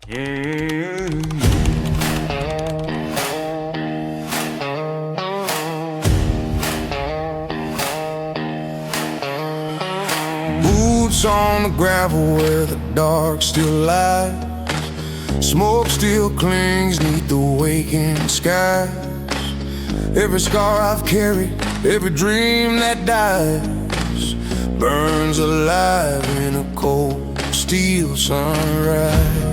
Yeah. Boots on the gravel where the dark still lies. Smoke still clings neath the waking skies. Every scar I've carried, every dream that dies, burns alive in a cold steel sunrise.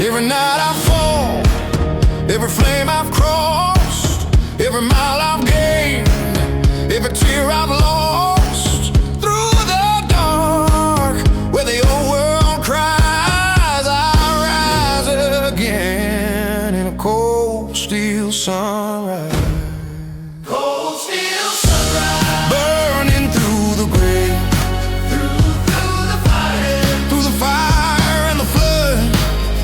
Every night I fall, every flame I've crossed, every mile I've gained, every tear I've lost. Through the dark, where the old world cries, I rise again in a cold steel sunrise. Cold steel sunrise, Burning through the grave, through the fire, through the fire and the flood.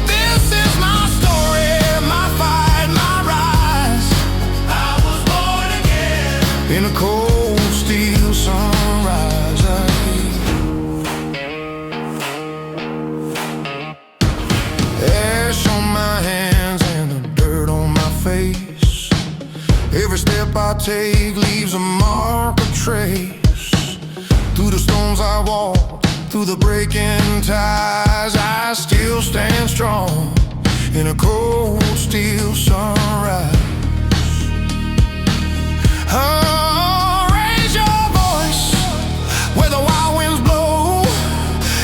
This is my story, my fight, my rise. I was born again. In a cold steel sunrise. Ash on my hands and the dirt on my face. Every step I take leaves a mark, a trace. Through the storms I walk, through the breaking ties, I still stand strong in a cold steel sunrise. Oh, raise your voice where the wild winds blow.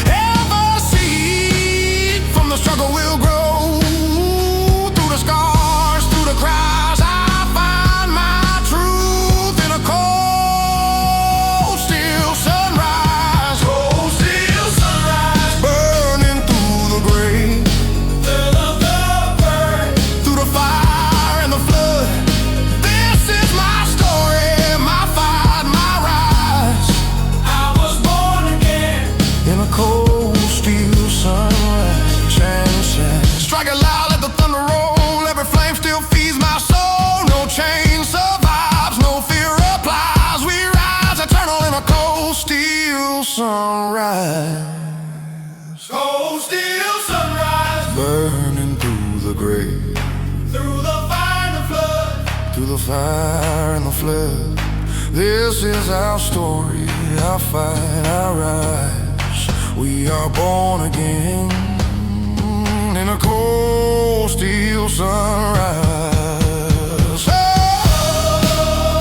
Ever seed from the struggle will grow. Through the scars, through the cries, I find my truth in a cold steel sunrise. Cold steel sunrise, Burning through the grave, through the burn. through the fire and the flood. This is my story, my fight, my rise. I was born again. In a cold steel sunrise, shine. Strike it loud, let the thunder roll. Every flame still feeds my soul. No chain survives, no fear applies. We rise eternal in a cold steel sunrise. Cold steel sunrise, Burning through the grave, through the fire and the flood. through the fire and the flood. This is our story, our fight, our rise. We are born again in a cold steel sunrise. Oh,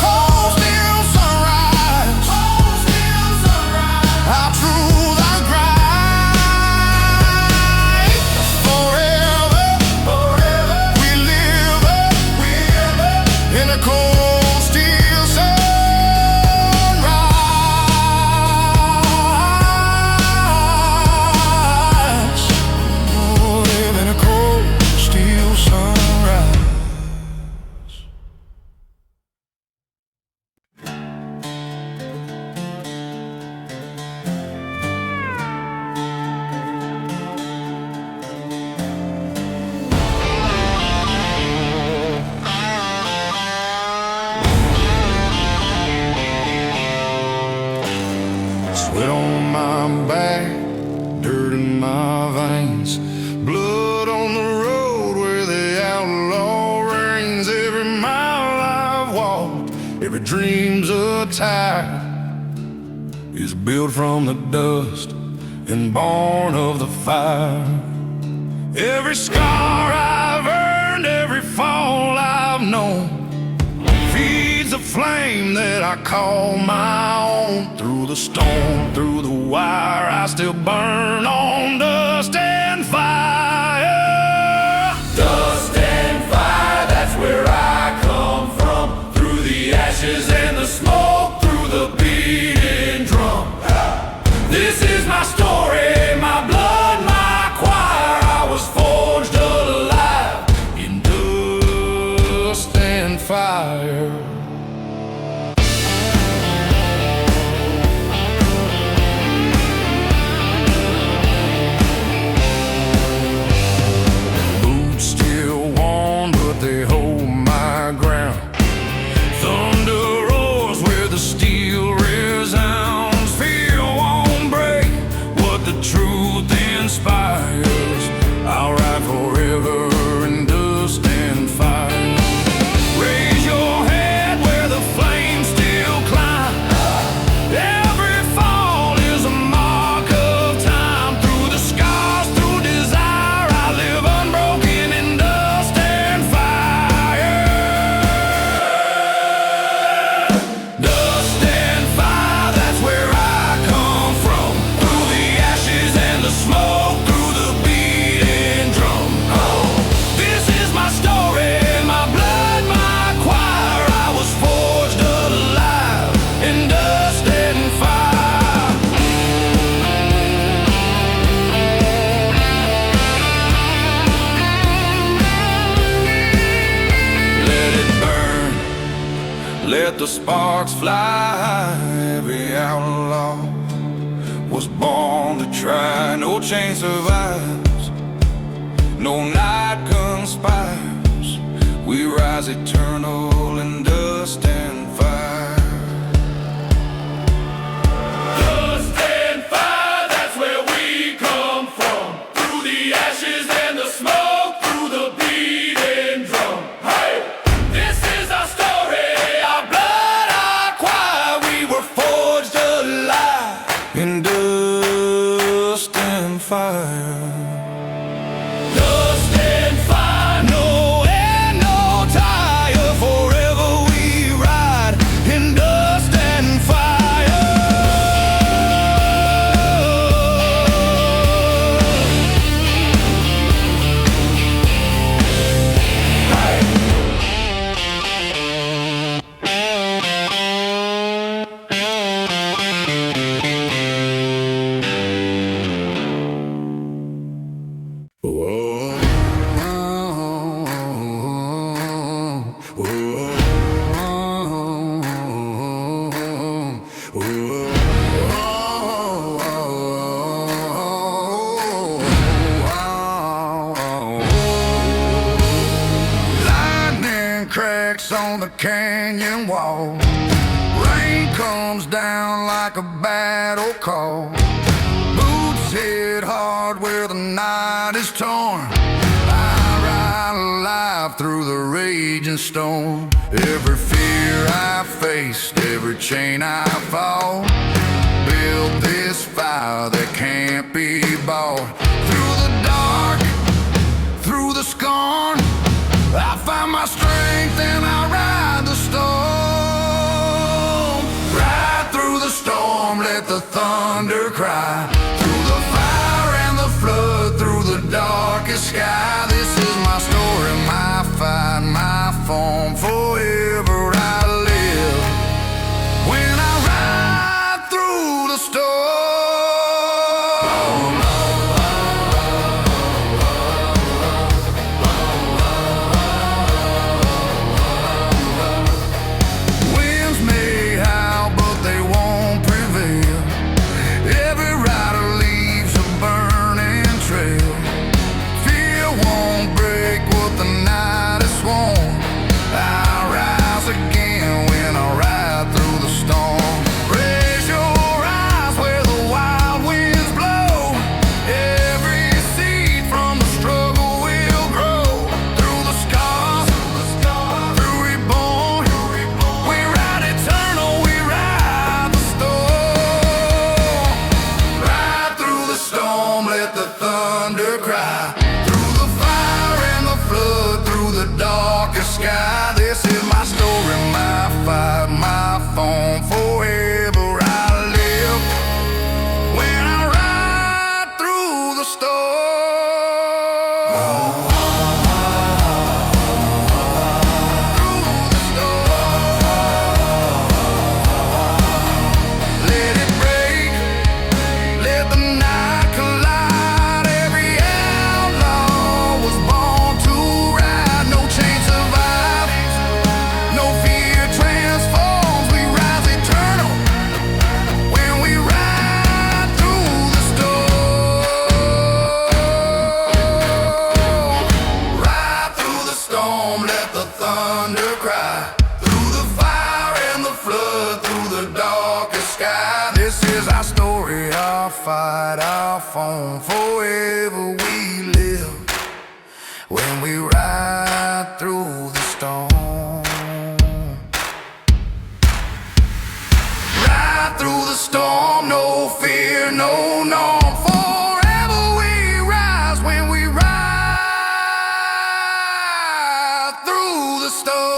cold steel sunrise. Cold steel sunrise, Our truth, our grind. Forever, forever. we live in a cold steel sunrise. Oh, live in a cold steel sunrise. Sweat on my back, dirt in my veins, blood on the road where the outlaw reigns. Every mile I've walked, every dream's a tie, is built from the dust and born of the fire. Every scar I've earned, every fall I've known, feeds a flame that I call my own. Through the storm, through the wire, I still burn on dust and fire. Dust and fire, that's where I come from. Through the ashes and the smoke, through the beating drum. This is my story, my blood, my choir. I was forged alive in Dust and fire. inspires. I'll ride forever in dust and fire. Raise your head where the flames still climb. Every fall is a mark of time. Through the scars, through desire, I live unbroken in dust and fire. Dust and fire, that's where I come from. Through the ashes and the smoke, through the beating drum. Oh, this is my story, my blood, my choir. I was forged alive in dust and fire. Let it burn, let the sparks fly. Every outlaw was born to try. No chain survives, no night conspires. We rise eternal in dust and fire. Dust and fire, that's where we come from. Through the ashes and the smoke, through the beating drum. Hey, this is our story, our blood, our choir. We were forged alive in dust and fire. Dust and fire, no end, no tire. Forever we ride in dust and fire. Lightning cracks on the canyon wall. Rain comes down like a battle call. Boots hit hard where the night is torn. I ride alive through the raging storm. Every fear I faced, every chain I fought, built this fire that can't be bought. Through the dark, through the scorn, I find my strength and I ride the storm. Ride through the storm, let the thunder cry. Through the fire and the flood, through the darkest sky. This is my story, my fight, my form. Forever I live when I ride through the storm. Winds may howl, but they won't prevail. Every rider leaves a burning trail. Fear won't break what the night has sworn. I rise again when I ride through the storm. Raise your eyes where the wild winds blow. Every seed from the struggle will grow. Through the scars, through reborn. We ride eternal, we ride the storm. Ride through the storm, let the thunder cry. Through the fire and the flood, through the darkest sky. This is my story, my fight, my form. Forever I live when I ride through the storm. Through the storm. Let it break, let the night collide. Every outlaw was born to ride. No chain survive, fight off on forever we live when we ride through the storm. Ride through the storm, no fear, no norm. Forever we rise when we ride through the storm.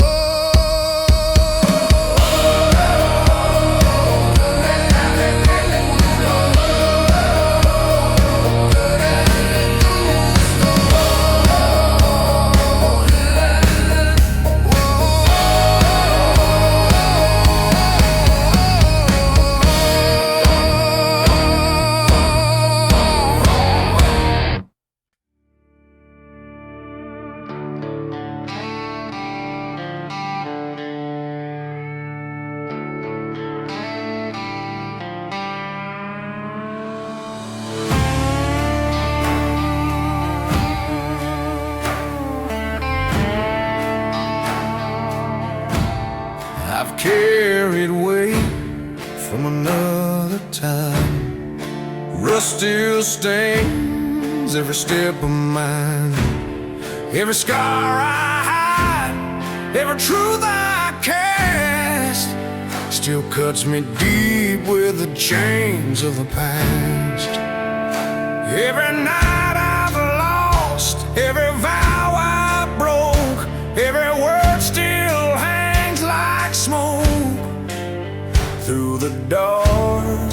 I've carried weight from another time. Rust still stains every step of mine. Every scar I hide, every truth I cast, still cuts me deep with the chains of the past. Every night I've lost, every vow I broke, every word still hangs like smoke. Through the dark,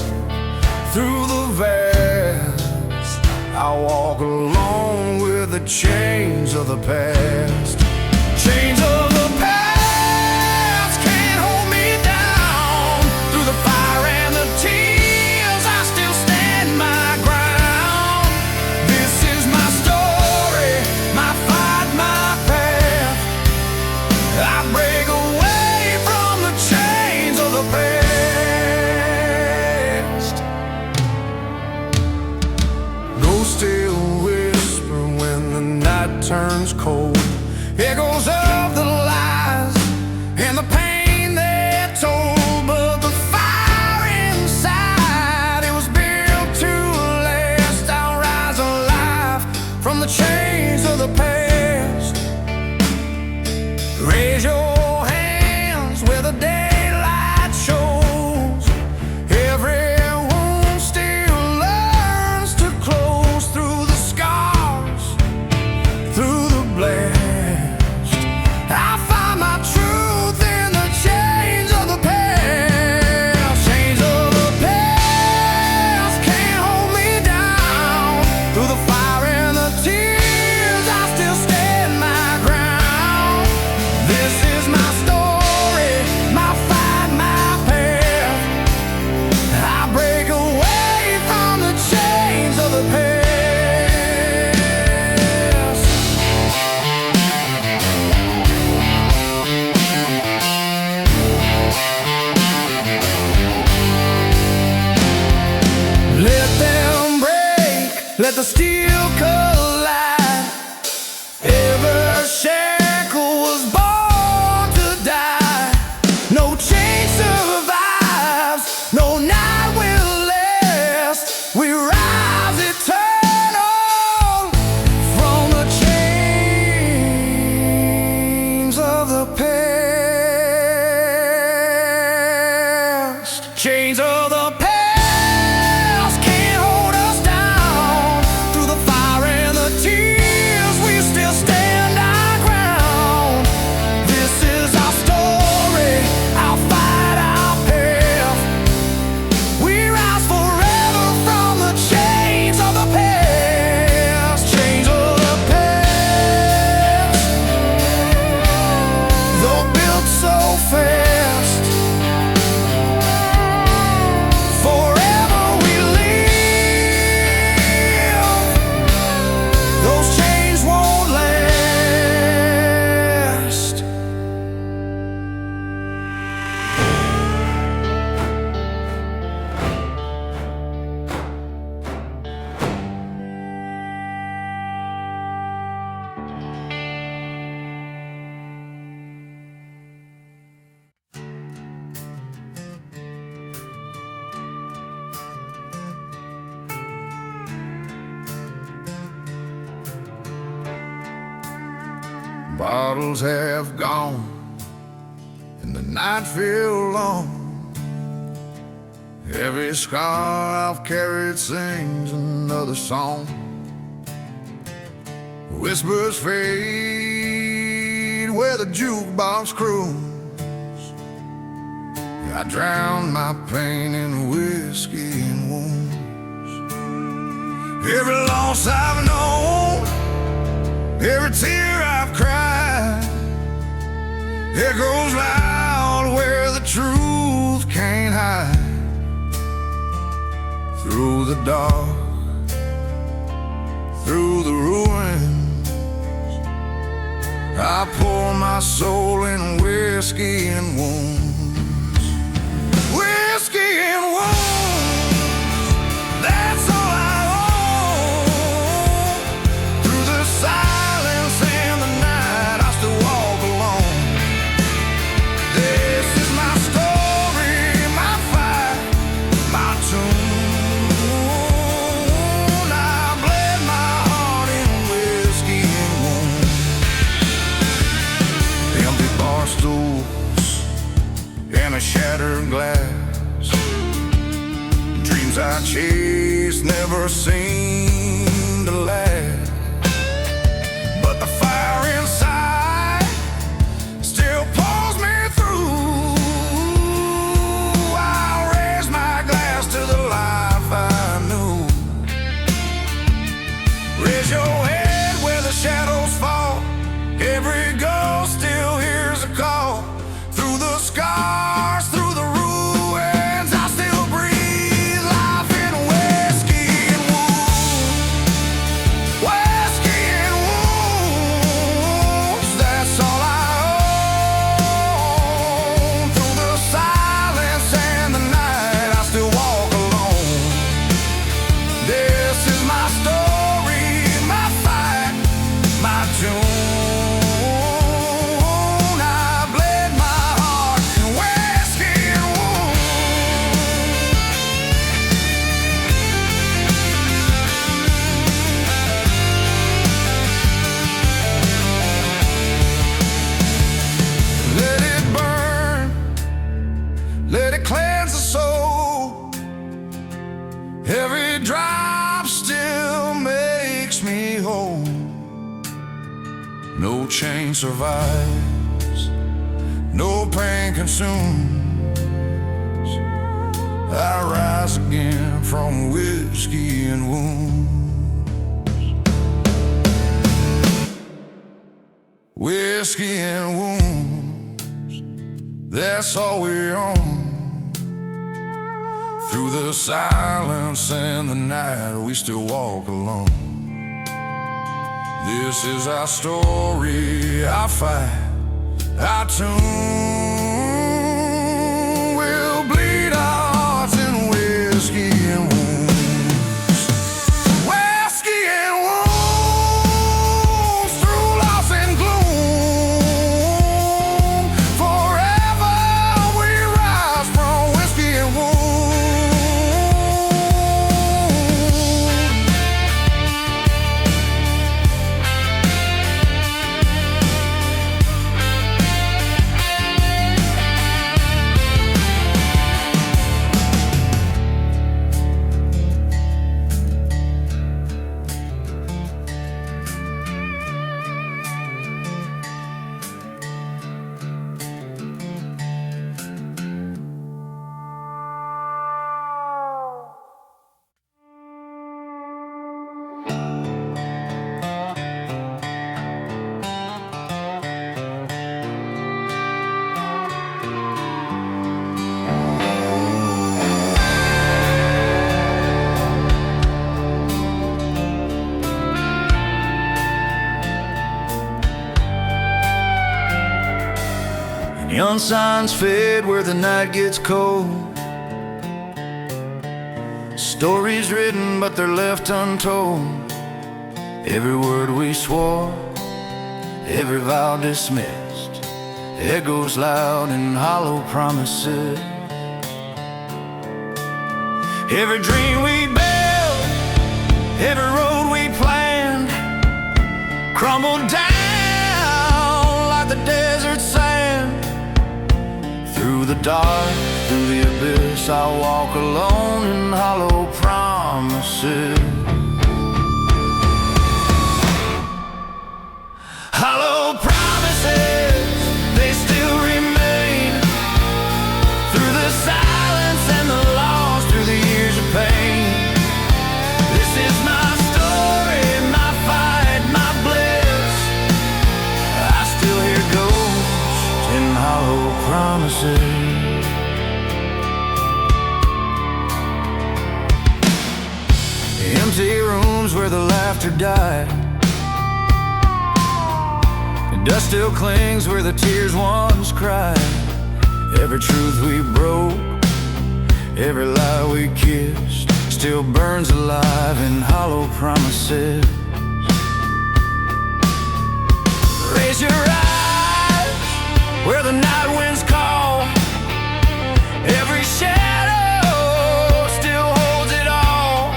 through the vast, I walk alone with the chains of the past. Chains of the past can't hold me down. Through the fire and the tears, I still stand my ground. This is my story, my fight, my path. I break away from the chains of the past. Ghosts still whisper when the night turns cold. Echoes of the lies and the pain they told. But the fire inside, it was built to last. I'll rise alive from the chains of the past. Raise your hands where the daylight shows. Every wound still learns to close. Through the scars, through the blast, I find my truth in the chains of the past. Chains of the past can't hold me down. Through the fire and the tears, I still stand my ground. This is my story, my fight, my path. I break away from the chains of the past. Let them break, let the steel collide. Every shackle was born to die. No chain survives, no night will last. We rise eternal from the chains of the past. Chains of the past can't hold us down. Through the fire and the Bottles have gone and the night feels long. Every scar I've carried sings another song. Whispers fade where the jukebox croons. I drown my pain in whiskey and wounds. Every loss I've known, every tear I've cried, echoes loud where the truth can't hide. Through the dark, through the ruins, I pour my soul in whiskey and wounds. Whiskey and wounds, that's all I own. Through the silence and the night, I still walk alone. This is my story, my fight, my tune. I bled my heart in whiskey and wounds. Empty bar stools and a shattered glass, dreams I chased never seemed to last. But the fire inside still pulls me through. I'll raise my glass to the life I knew. Raise your head where the shadows fall. Every ghost still hears a call. Through the scars, through the ruins, I still breathe life in whiskey and wounds. Whiskey and wounds, that's all I own. Through the silence and the night, I still walk alone. This is my story, my fight, my tune. Let it cleanse the soul. Every drop still makes me whole. No chain survives, no pain consumes. I rise again from whiskey and wounds. Whiskey and wounds, that's all we own. Through the silence and the night, we still walk alone. This is our story, our fight, our tune. We'll bleed our hearts in whiskey and wounds. Whiskey and wounds, through loss and gloom. Forever we rise from whiskey and wounds. Neon signs fade where the night gets cold. Stories written but they're left untold. Every word we swore, every vow dismissed, echoes loud in hollow promises. Every dream we built, every road we planned, crumbled down I walk alone in hollow promises. Hollow promises, they still remain through the silence and the loss, through the years of pain. This is my story, my fight, my bliss. I still hear ghosts in hollow promises. Empty rooms where the laughter died. The dust still clings where the tears once cried. Every truth we broke, every lie we kissed, still burns alive in hollow promises. Raise your eyes where the night winds call. Every shadow still holds it all.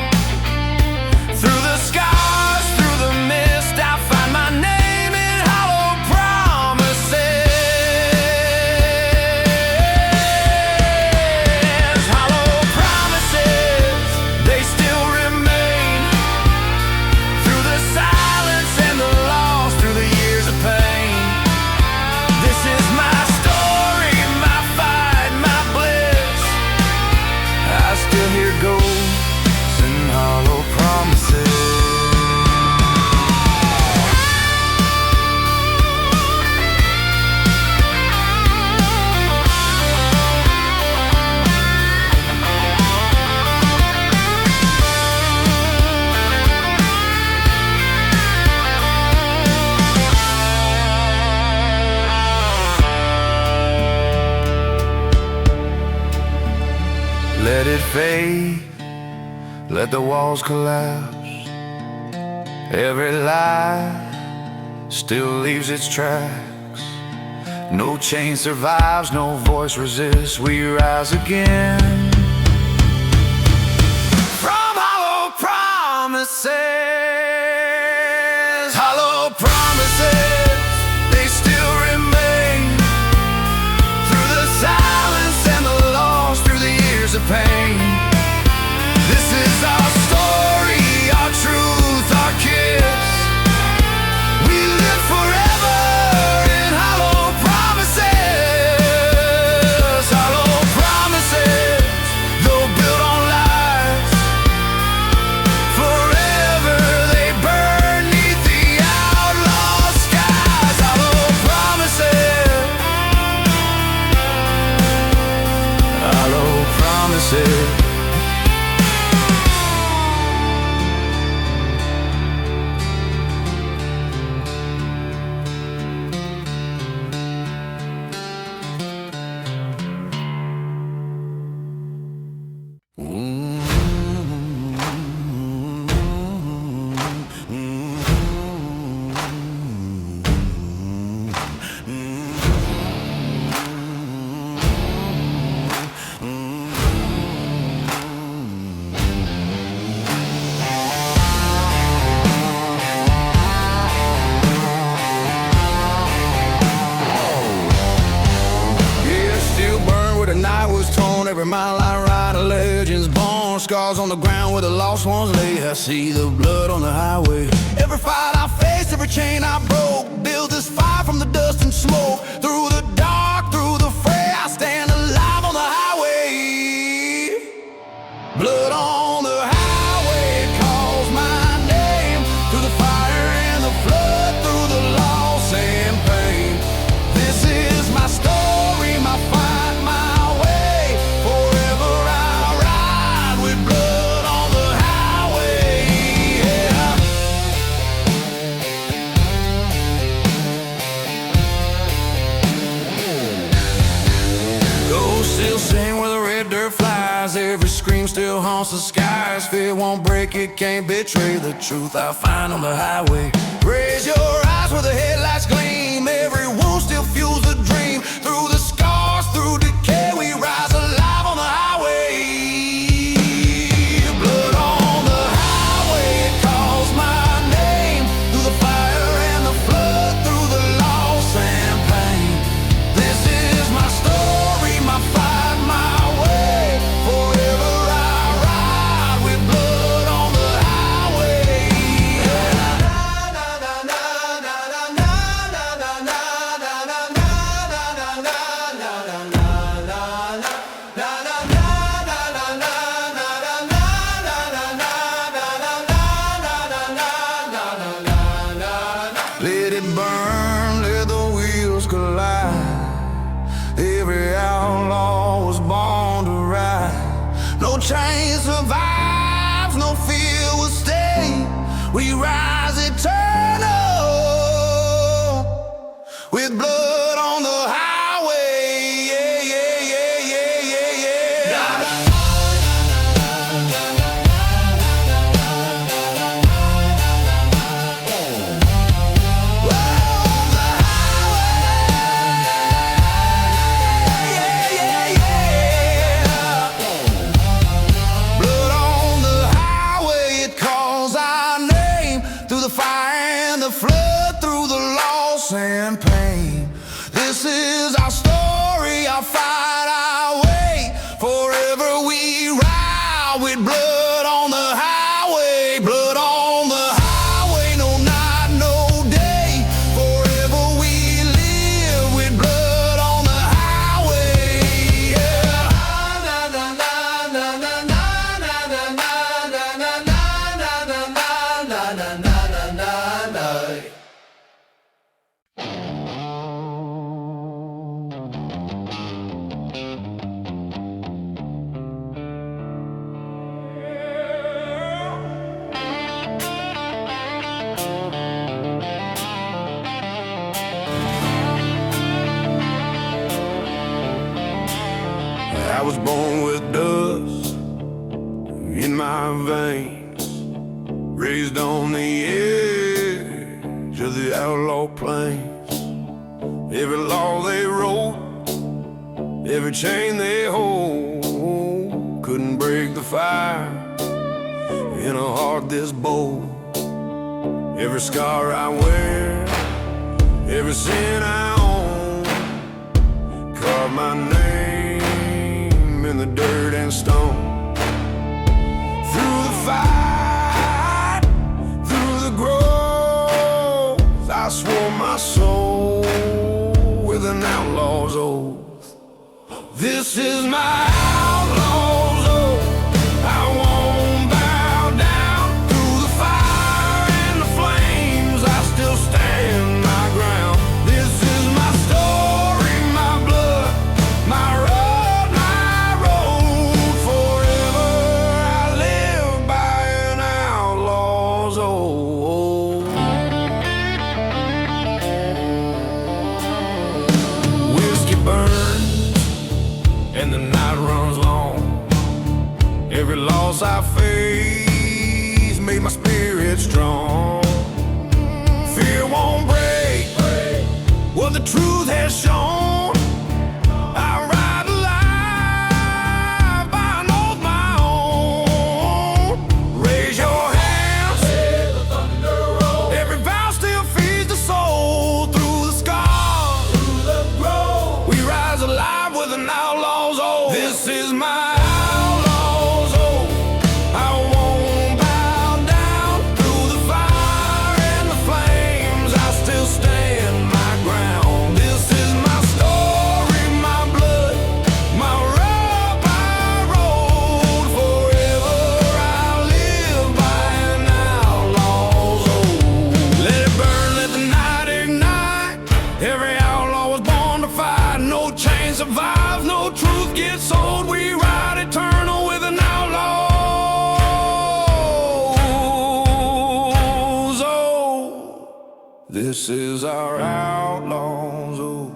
Through the scars, through the mist, I find my name in hollow promises. Hollow promises, they still remain through the silence and the loss, through the years of pain. This is my story, my fight, my bliss. I still hear ghosts in hollow promises. Let it fade, let the walls collapse. Every lie still leaves its tracks. No chain survives, no voice resists. We rise again from hollow promises. Hollow promises, they still remain through the silence and the loss, through the years of pain. This is our story, our truth, our kiss. We live forever in hollow promises. Hollow promises, though built on lies, forever they burn 'neath the outlaw skies. Hollow promises, hollow promises. Every mile I ride, a legend's born. Scars on the ground where the lost ones lay. I see the blood on the highway. Every fight I faced, every chain I broke, build this fire from the dust and smoke. Through the dark, through the fray, I stand alive on the highway. Blood on the highway calls my name. Through the fire and the flood, through the loss and pain. This is my story, my fight, my way. Forever I ride with blood on the highway, yeah. Ghosts still sing where the red dirt flies. Every scream still haunts the skies. Fear won't break, it can't betray the truth I find on the highway. Raise your eyes where the headlights gleam. Every wound still fuels the dream. Through the scars, through decay, we rise alive on the highway. Blood on the highway, it calls my name. Through the fire and the flood, through the loss and pain. This is my story, my fight, my way. rise eternal with blood on the highway. Yeah, yeah, yeah, yeah, yeah, yeah. Flood through the loss and pain. This is our story, our fight, our way. Forever we ride with blood on the highway. Blood on the highway, no night, no day. Forever we live with blood on the highway. Yeah. Na na na na na na na na na na na na na na na na. I was born with dust in my veins, raised on the edge of the outlaw plains. Every law they wrote, every chain they hold, couldn't break the fire in a heart this bold. Every scar I wear, every sin I own, carved my name in the dirt and stone. Through the fight, through the growth, I swore my soul with an outlaw's oath. This is my outlaw's oath. I won't bow down. Through the fire and the flames, I still stand my ground. This is my story, my blood, my road, my road. Forever I live by an outlaw's oath. Whiskey burns and the night runs long. Every loss I face made my spirit strong. Fear won't break what the truth has shown. I ride alive by an oath my own. Raise your hands, let the thunder roll. Every vow still feeds the soul. Through the scars, through the grove, we rise alive with an outlaw's oath. This is my outlaw's oath. I won't bow down. Through the fire and the flames, I still stand my ground. This is my story, my blood, my road, my road. Forever I live by an outlaw's oath. Let it burn, let the night ignite. Every outlaw was born to fight. No chain survives, no truth gets sold. We ride eternal with an outlaw's oath. This is our outlaw's oath.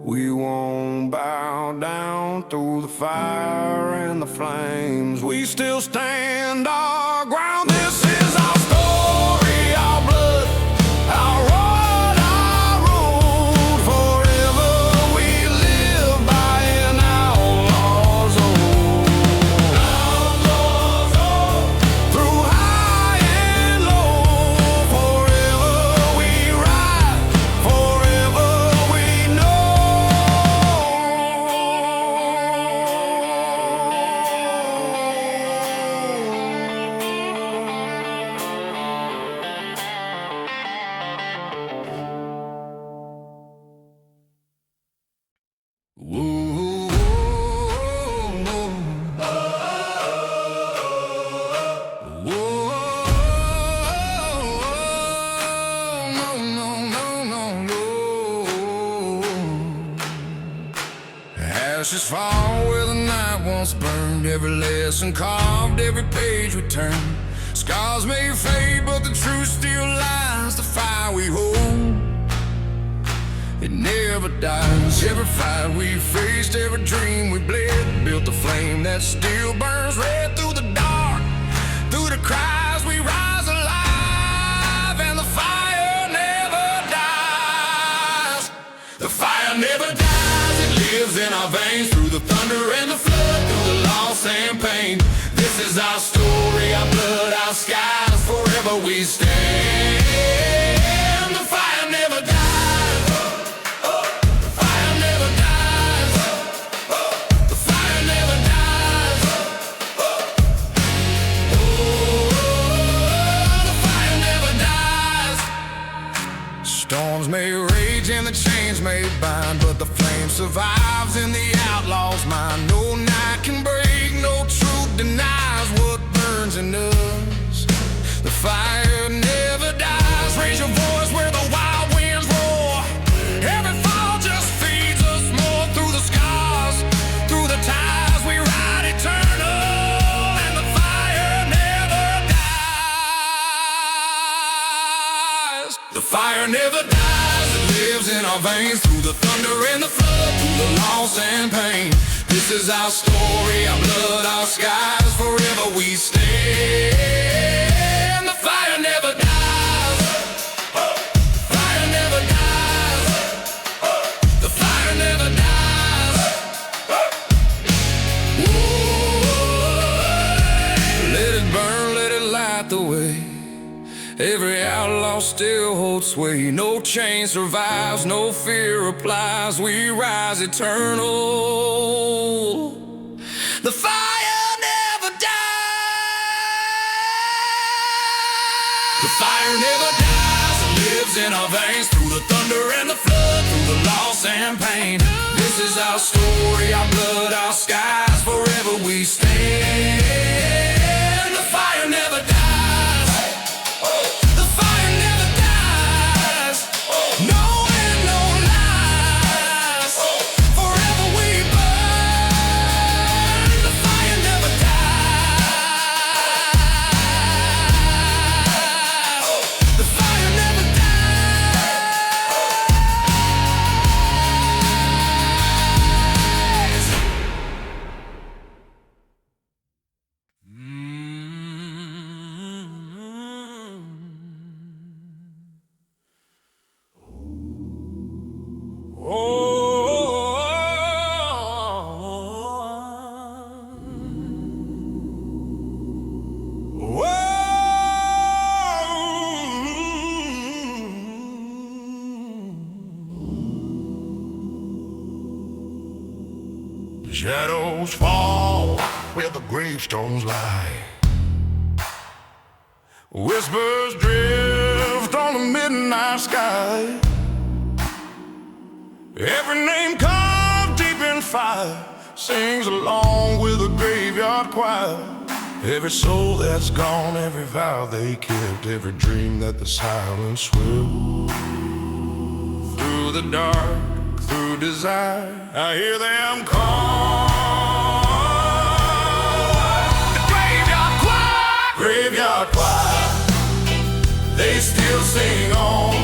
We won't bow down. Through the fire and the flames, we still stand our ground. This is our story, our blood, our road, our road. Forever we live by an outlaw's oath. Outlaw's oath. Through high and low, forever we ride, forever we know. Ashes fall where the night once burned. Every lesson carved, every page we turn. Sky Scars may fade, but the truth still lies. The fire we hold, it never dies. Every fight we faced, every dream we bled, built a flame that still burns red through the dark. Through the cries we rise alive, and the fire never dies. The fire never dies, it lives in our veins. Through the thunder and the flood, through the loss and pain. This is our story, our blood, our skies. Forever we stand. The fire never dies. The fire never dies. The fire never dies. The fire never dies. Storms may rage and the chains may bind, but the flame survives in the outlaw's mind. No night can break, no truth denies what burns in us. The fire never dies. Raise your voice where the wild winds roar. Every fall just feeds us more. Through the scars, through the ties, we ride eternal, and the fire never dies. The fire never dies. It lives in our veins. Through the thunder and the flood, through the loss and pain. This is our story, our blood, our skies. Forever we stand. The fire never dies. The fire never dies. The fire never dies. Let it burn, let it light the way. Every outlaw still holds sway. No chain survives, no fear applies. We rise eternal. The fire never dies. The fire never dies. It lives in our veins. Through the thunder and the flood, through the loss and pain. This is our story, our blood, our skies. Forever we stand. The fire never dies. Shadows fall where the gravestones lie. Whispers drift on the midnight sky. Every name carved deep in fire sings along with the graveyard choir. Every soul that's gone, every vow they kept, every dream that the silence swept. Through the dark, through desire, I hear them call. The graveyard choir, graveyard choir, they still sing on.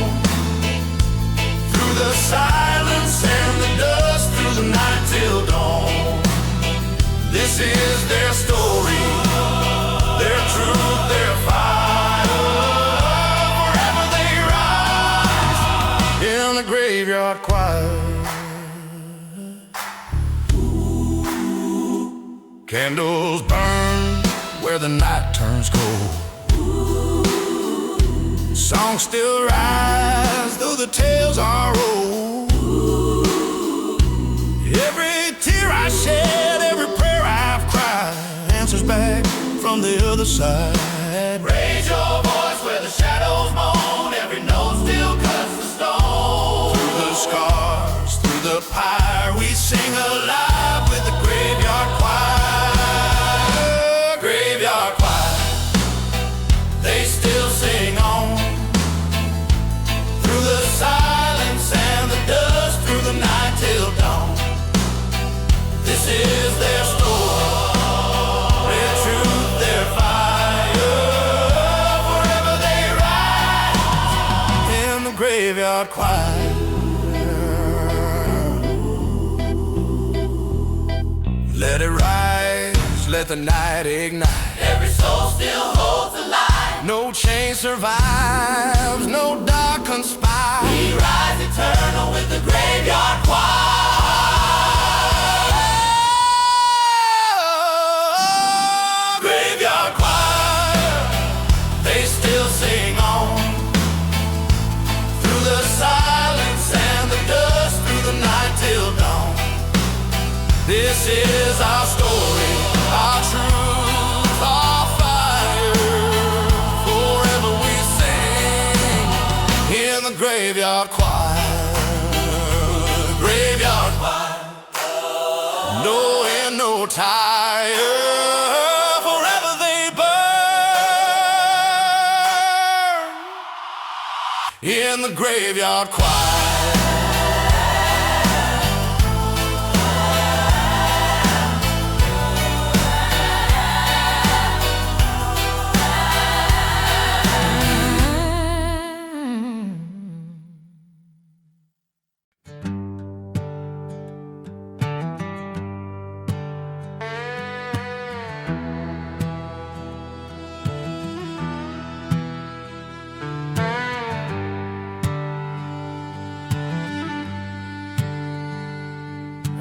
Through the silence and the dust, through the night till dawn. This is their story, their truth, their fire. Forever they rise in the graveyard choir. Candles burn where the night turns cold. Songs still rise though the tales are old. Every tear I shed, every prayer I've cried, answers back from the other side. Raise your voice where the shadows moan. Every note still cuts the stone. Through the scars, through the pyre, we sing alive with the graveyard choir. Graveyard choir, they still sing on. Through the silence and the dust, through the night till dawn. This is their story, their truth, their fire. graveyard choir. Let it rise, let the night ignite. Every soul still holds a light. No chain survives, no dark conspire. We rise eternal with the graveyard choir. Graveyard choir, they still sing on through the silence and the dust, through the night till dawn. This is our story, our truth, our fire. Forever we sing in the graveyard choir. Graveyard choir, no end, no tire. Forever they burn in the graveyard choir.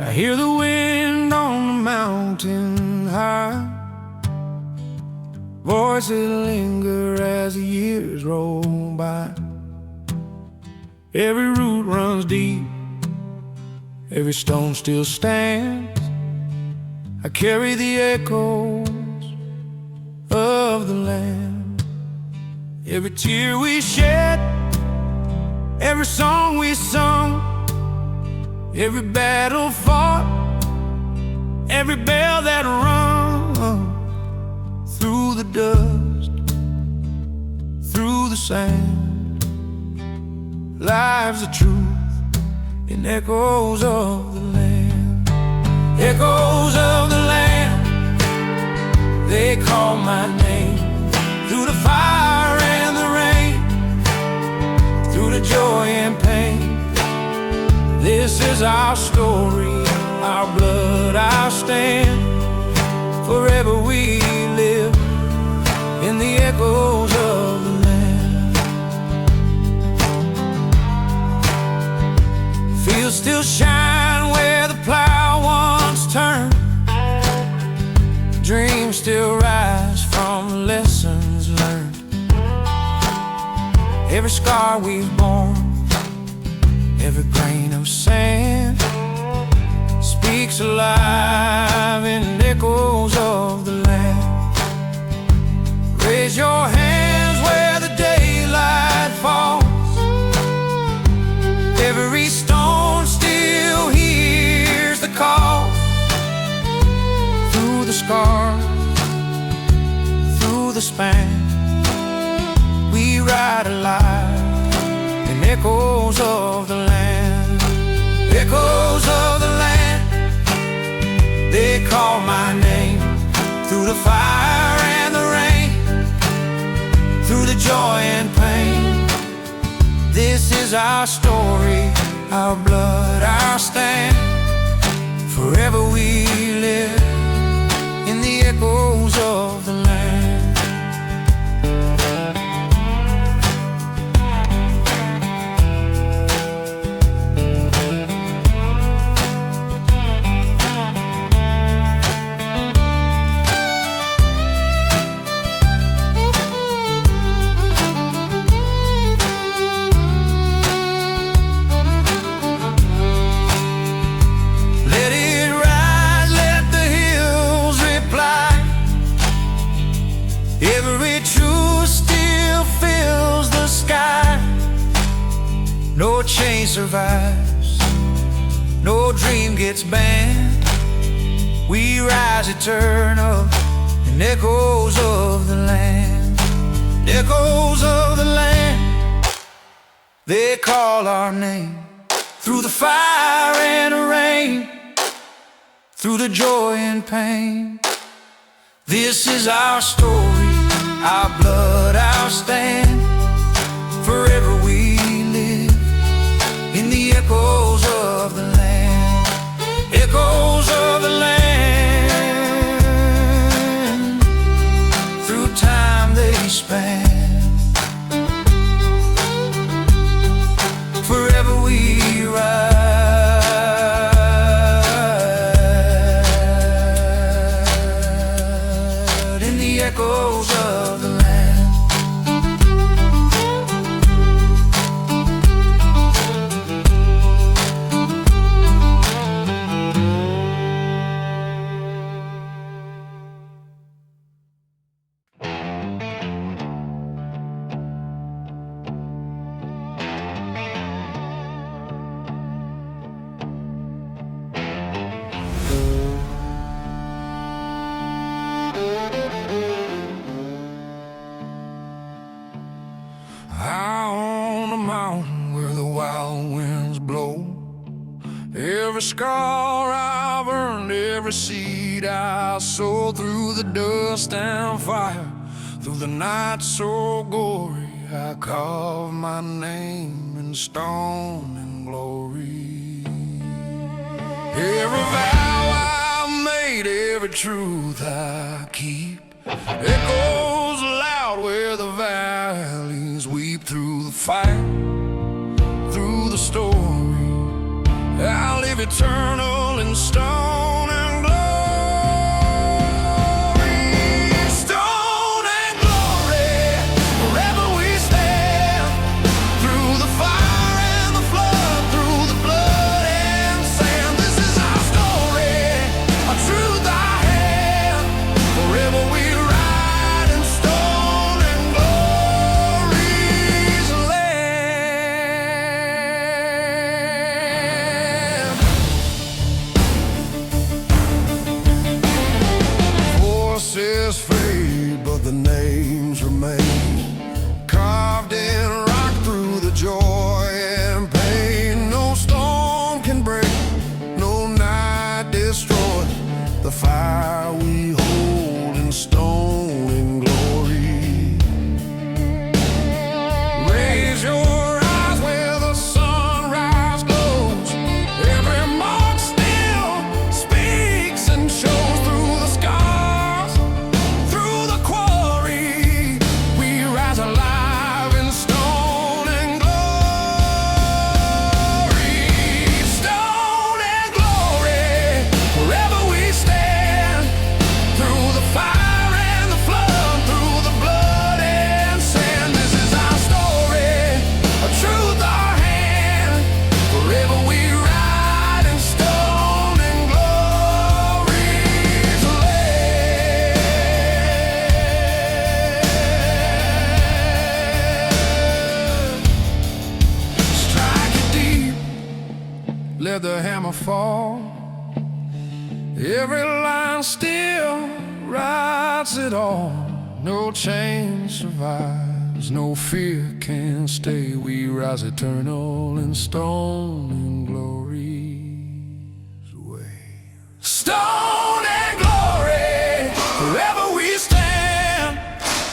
I hear the wind on the mountain high. Voices linger as the years roll by. Every root runs deep, every stone still stands. I carry the echoes of the land. Every tear we shed, every song we sung, every battle fought, every bell that rung, through the dust, through the sand, lives of truth in echoes of the land. Echoes of the land, they call my name, through the fire and the rain, through the joy and pain. This is our story, our blood, our stand. Forever we live in the echoes of the land. Fields still shine where the plow once turned. Dreams still rise from lessons learned. Every scar we've borne, every grain of sand speaks alive in echoes of the land. Raise your hands where the daylight falls. Every stone still hears the call. Through the scars, through the span, we ride alive in echoes of the land. Echoes of the land, they call my name, through the fire and the rain, through the joy and pain. This is our story, our blood, our stand. Forever we live in the echoes of the land. Every truth still fills the sky. No chain survives, no dream gets banned. We rise eternal in echoes of the land. Echoes of the land, they call our name, through the fire and the rain, through the joy and pain. This is our story, our blood, our stand. Forever we live on the mountain where the wild winds blow. Every scar I've earned, every seed I sow, through the dust and fire, through the night so gory, I carve my name in stone and glory. Every vow I've made, every truth I keep, echoes loud where the valleys weep. Through the fire, through the story, I'll live eternal in stone and glory. Stone and glory, forever we stand. Through the fire and the flood, through the blood and sand. This is our story, a truth I have. Forever we ride in stone and glory's land. Voices fade, but the names remain, carved in rock through the joy and pain. No storm can break, no night destroy the fire we hold in stone and glory. Raise your eyes where the sunrise glows. Every mark still speaks and shows. Through the scars, through the quarry, we rise alive in stone and glory. Stone and glory, forever we stand. Through the fire and the flood, through the blood and sand. This is our story, a truth our hand. Forever we ride in stone and glory's land. Strike it deep, let the hammer fall. Every line still writes it all. No change survives, no fear can stay. We rise eternal in stone and glory's way. Stone and glory, forever we stand.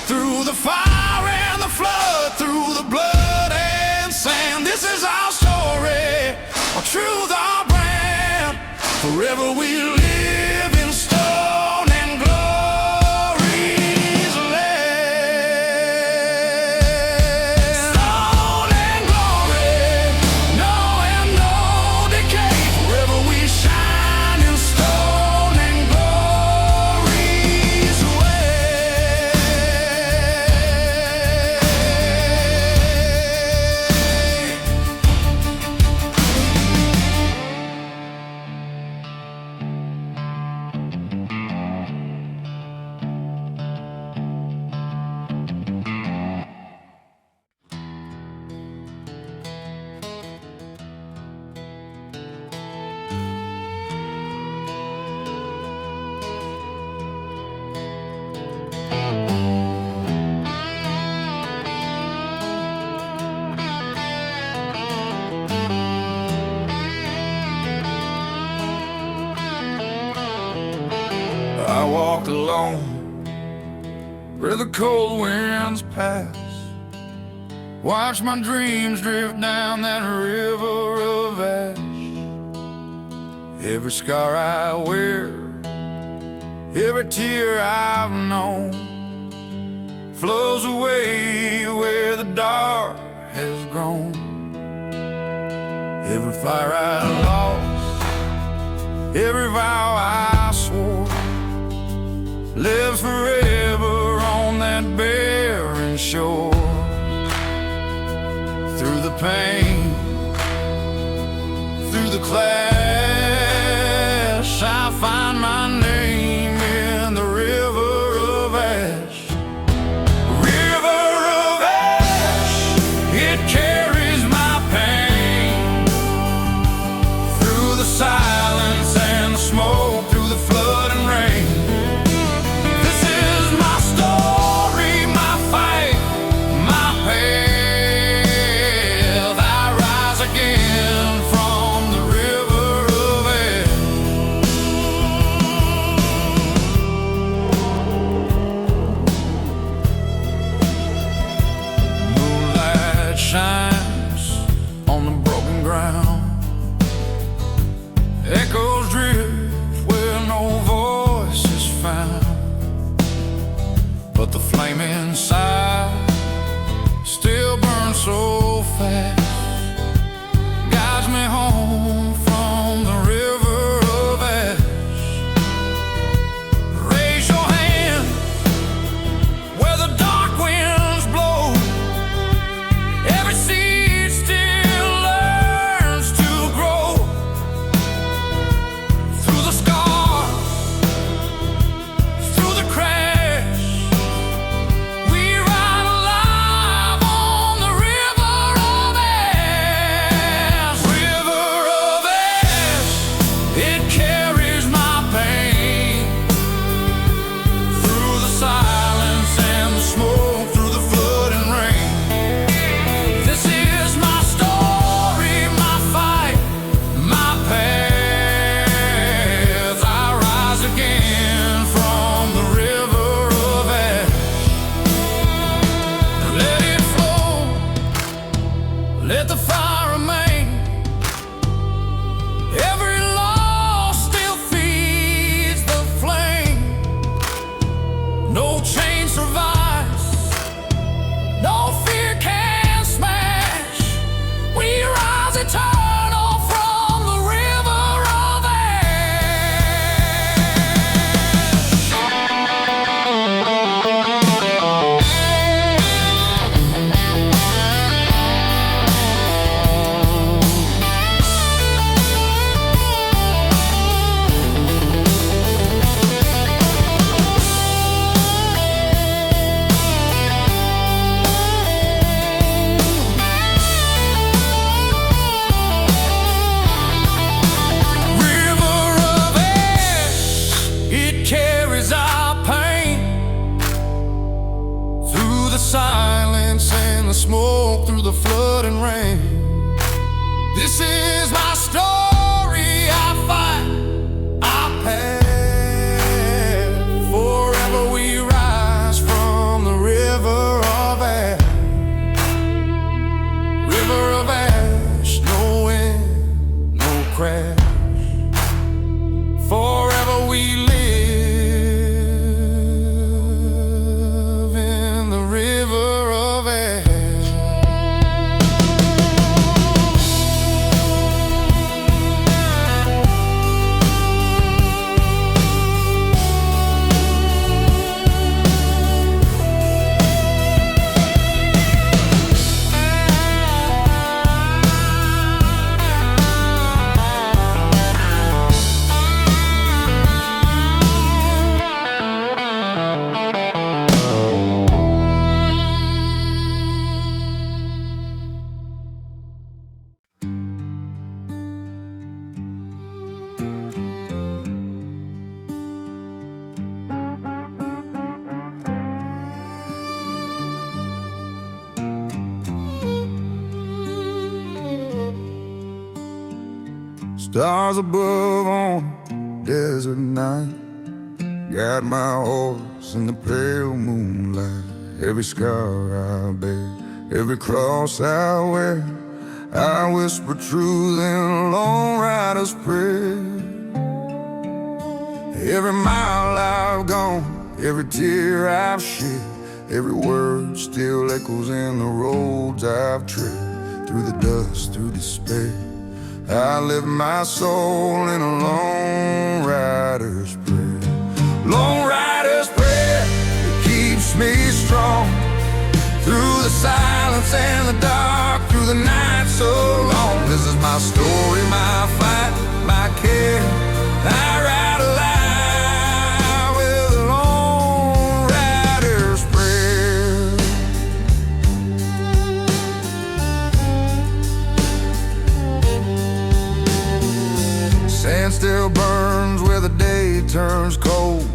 Through the fire and the flood, through the blood and sand. This is our story, our truth, our brand. Forever we live in stone and glory's land. Stone and glory, no and no decay. Forever we shine in stone and glory's way. I walked alone where the cold winds pass. Watch my dreams drift down that river of ash. Every scar I wear, every tear I've known, flows away where the dark has grown. Every fire I lost, every vow I swore, lives forever on that barren shore. Through the pain, through the clash, I find my name in the river of ash. River of ash, it carries my pain through the silence and the smoke, through the flood and rain. This is my story, my fight, my pain. smoke through the flooding rain. This is my story, I fight, I pass. Forever we rise from the river of ash. River of ash, no wind, no crash. Forever we live in the river of ash. Stars above on a desert night, guide my horse in the pale moonlight. Every scar I bear, every cross I wear, I whisper truth in a lone rider's prayer. Every mile I've gone, every tear I've shed, every word still echoes in the roads I've tread. Through the dust, through despair, I lift my soul in a lone rider's prayer. Lone rider's prayer, it keeps me strong. Through the silence and the dark, through the night so long. This is my story, my fight, my care. I ride alive with a lone rider's prayer. Sand still burns where the day turns cold.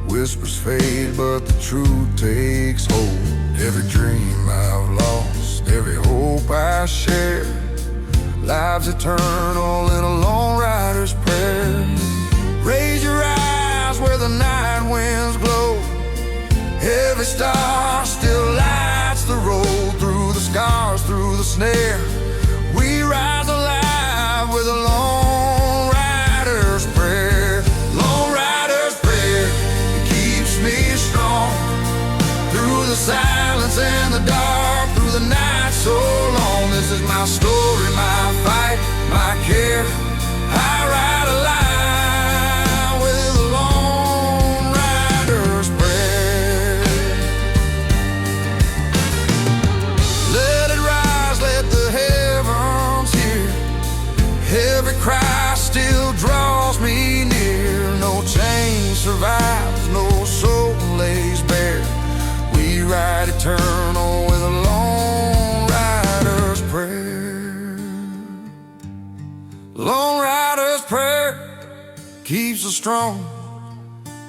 Whispers fade, but the truth takes hold. Every dream I've lost, every hope I share, life's eternal in a lone rider's prayer. Raise your eyes where the night winds glow. Every star still lights the road. Through the scars, through the snare, we rise alive with a lone rider's prayer. Lone rider's prayer, it keeps me strong. Through the silence and the dark, through the night so long. This is my story, my fight, my care. I ride alive with a lone rider's prayer. Let it rise, let the heavens hear. Every cry still draws me near. No chain survives, no soul lays bare. We ride eternal with a lone rider's prayer. Lone rider's prayer keeps us strong.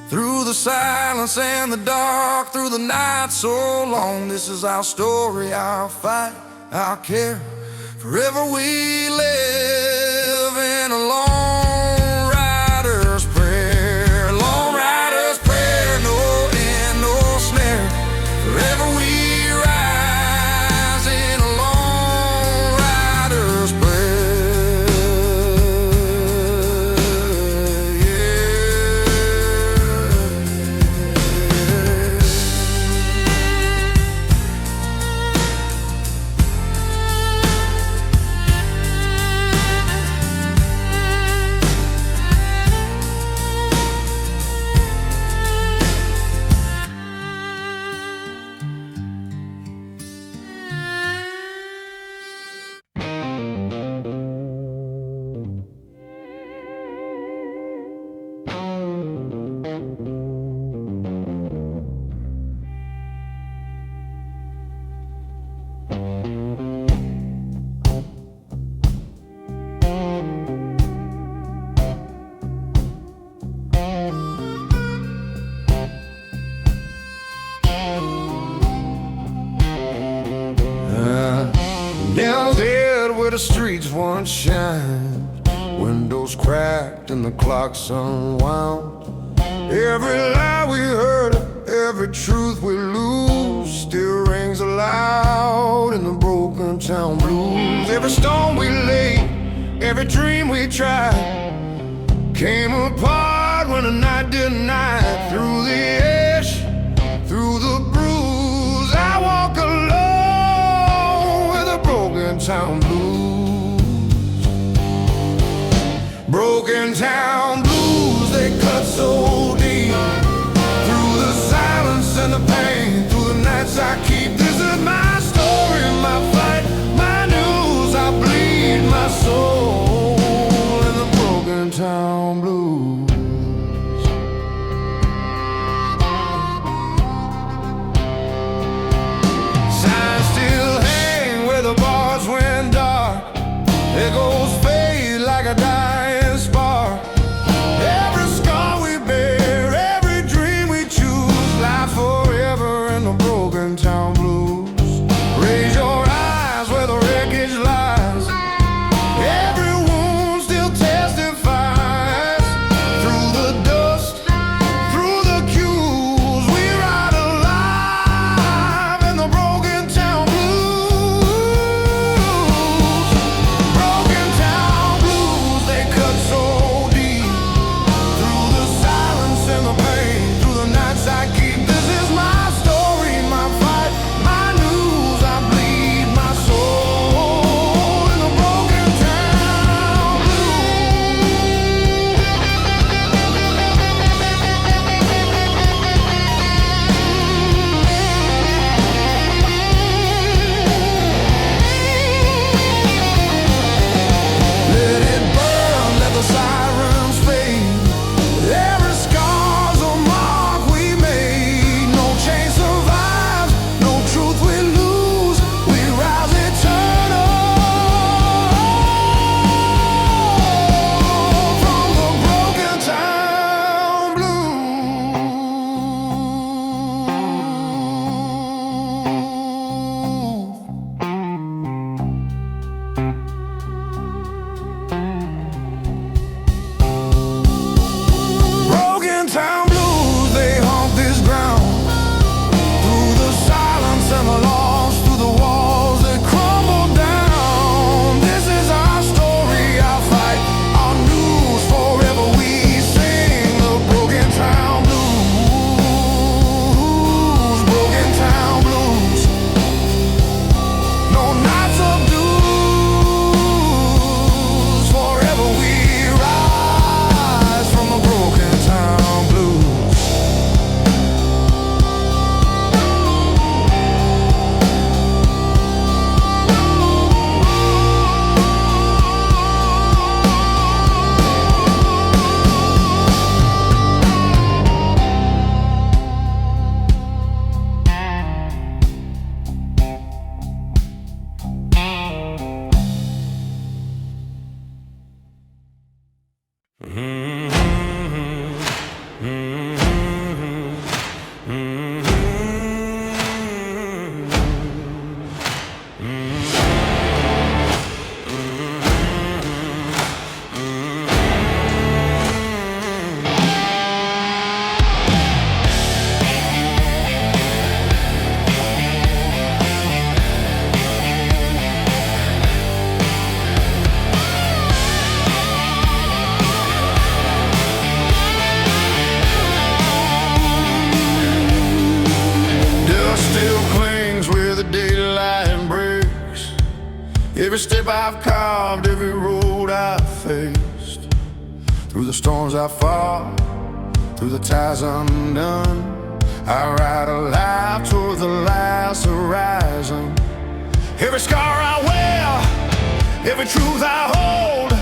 Through the silence and the dark, through the night so long. This is our story, our fight, our care. Forever we live in a lone rider's prayer. Lone rider's prayer, no end, no snare. Forever we rise in a lone rider's prayer. Yeah. Nails dead where the streets once shined, windows cracked and the clocks unwound. Every lie we heard, every truth we lose, still rings aloud in the broken town blues. Every stone we laid, every dream we tried, came apart when the night denied. Through the ash, through the bruise, I walk alone with the broken town blues. Broken town blues, they cut so deep, through the silence and the pain, through the nights I keep. This is my story, my fight, my news. I bleed my soul in the broken town blues. Signs still hang where the bars went dark, echoes fade like a dying spark. Every scar we bear, every dream we choose, lie forever in the broken town blues. Raise your eyes where the wreckage lies, every wound still testifies. Through the dust, through the cues, we ride alive in the broken town blues. Broken town blues, they cut so deep, through the silence and the pain, through the nights I keep. This is my story, my fight, my news. I bleed my soul in the broken town Let it burn, let the sirens fade. Every scar's a mark we made. No chain survives, no truth we lose. We rise eternal from the broken town blues. Broken town blues, they haunt this ground. Through the silence and the loss, through the walls that crumble down. This is our story, our fight, our news. Forever we sing the broken town blues. Broken town blues. No nights of dues. Forever we rise from the broken town blues. Dust still clings where the daylight breaks. Every step I've carved, every road I've faced. Through the storms I fought, through the ties undone, I ride alive toward the last horizon. Every scar I wear, every truth I hold,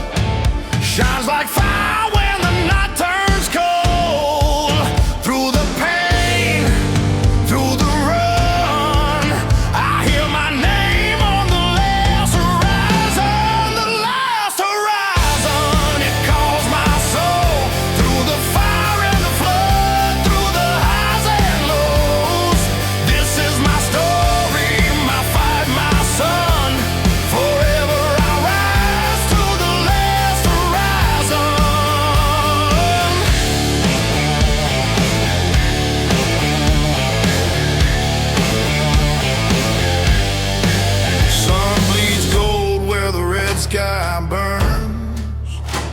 shines like fire when the night turns cold. Through the pain, through the run, I hear my name on the last horizon. The last horizon, it calls my soul. Through the fire and the flood, through the highs and lows. This is my story, my fight, my son.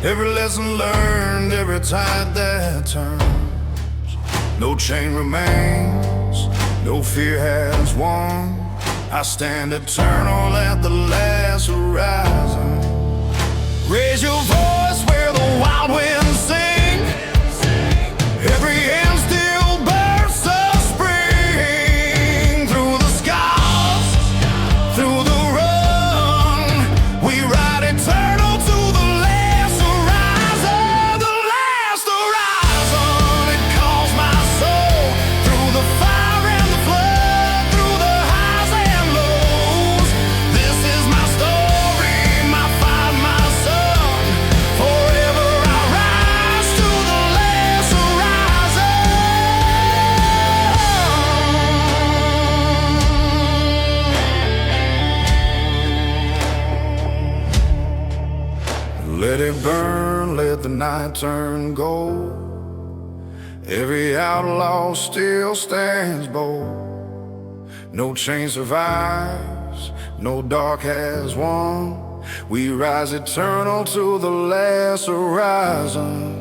Every lesson learned, every tide that turns. No chain remains, no fear has won. I stand eternal at the last horizon. Raise your voice where the wild winds sing. Every hand still bursts of spring. Through the scars, through the run, we ride eternal to the last horizon. The last horizon, it calls my soul. Through the fire and the flood, through the highs and lows. This is my story, my fight, my son. Forever I rise to the last horizon. Let it burn, let the night turn gold. Every outlaw still stands bold. No chain survives, no dark has won. We rise eternal to the last horizon.